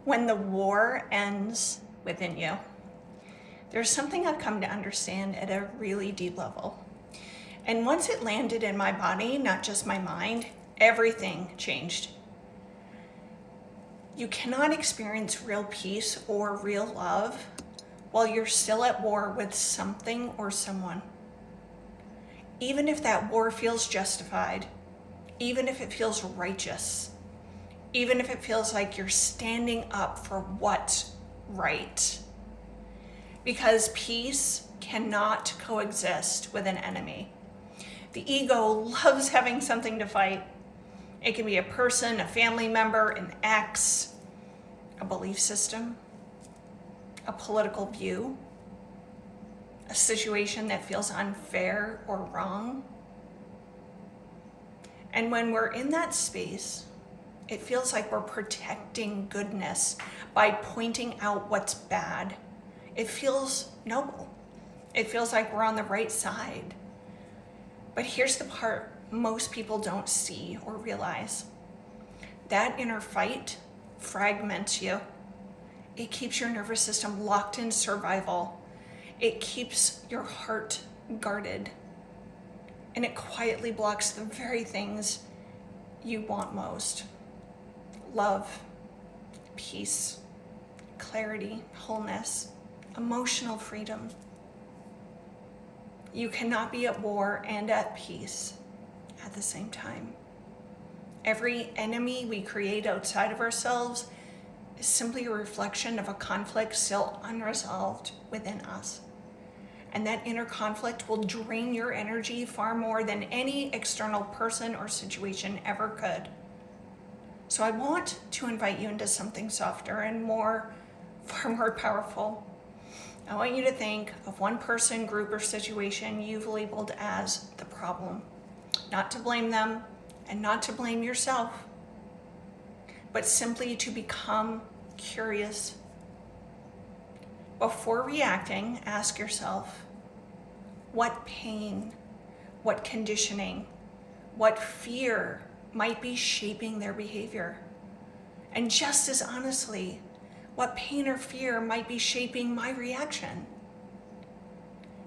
when the war ends within you. There's something I've come to understand at a really deep level. And once it landed in my body, not just my mind, everything changed. You cannot experience real peace or real love while you're still at war with something or someone. Even if that war feels justified, even if it feels righteous, even if it feels like you're standing up for what's right. Because peace cannot coexist with an enemy. The ego loves having something to fight. It can be a person, a family member, an ex, a belief system, a political view, a situation that feels unfair or wrong. And when we're in that space, it feels like we're protecting goodness by pointing out what's bad. It feels noble. It feels like we're on the right side. But here's the part most people don't see or realize. That inner fight fragments you. It keeps your nervous system locked in survival. It keeps your heart guarded. And it quietly blocks the very things you want most. Love, peace, clarity, wholeness, emotional freedom. You cannot be at war and at peace at the same time. Every enemy we create outside of ourselves is simply a reflection of a conflict still unresolved within us. And that inner conflict will drain your energy far more than any external person or situation ever could. So I want to invite you into something softer and far more powerful. I want you to think of one person, group, or situation you've labeled as the problem. Not to blame them and not to blame yourself, but simply to become curious. Before reacting, ask yourself, what pain, what conditioning, what fear might be shaping their behavior? And just as honestly, what pain or fear might be shaping my reaction?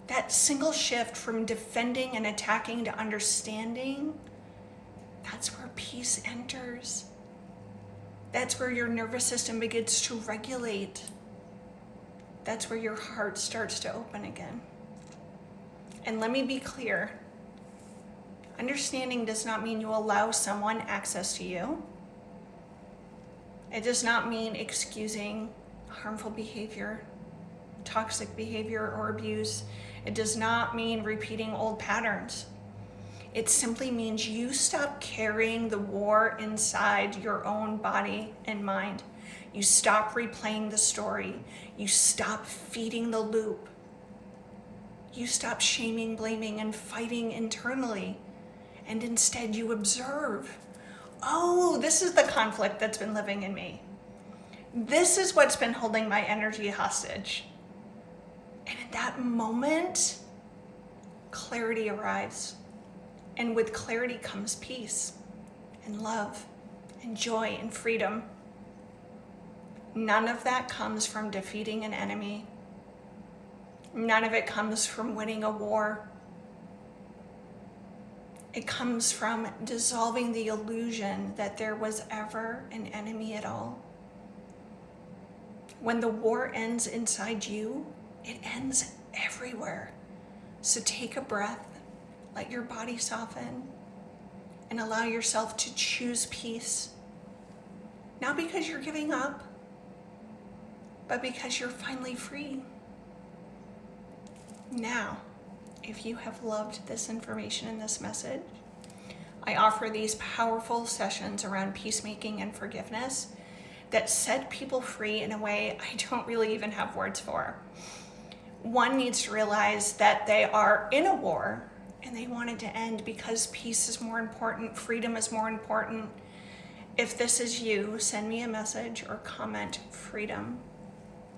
That single shift from defending and attacking to understanding, that's where peace enters. That's where your nervous system begins to regulate. That's where your heart starts to open again. And let me be clear. Understanding does not mean you allow someone access to you. It does not mean excusing harmful behavior, toxic behavior, or abuse. It does not mean repeating old patterns. It simply means you stop carrying the war inside your own body and mind. You stop replaying the story. You stop feeding the loop. You stop shaming, blaming, and fighting internally. And instead you observe. Oh, this is the conflict that's been living in me. This is what's been holding my energy hostage. And in that moment, clarity arrives. And with clarity comes peace and love and joy and freedom. None of that comes from defeating an enemy. None of it comes from winning a war. It comes from dissolving the illusion that there was ever an enemy at all. When the war ends inside you, it ends everywhere. So take a breath, let your body soften, and allow yourself to choose peace. Not because you're giving up, but because you're finally free. Now, if you have loved this information and this message, I offer these powerful sessions around peacemaking and forgiveness that set people free in a way I don't really even have words for. One needs to realize that they are in a war and they want it to end because peace is more important, freedom is more important. If this is you, send me a message or comment freedom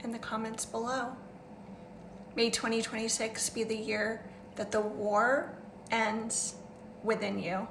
in the comments below. May 2026 be the year that the war ends within you.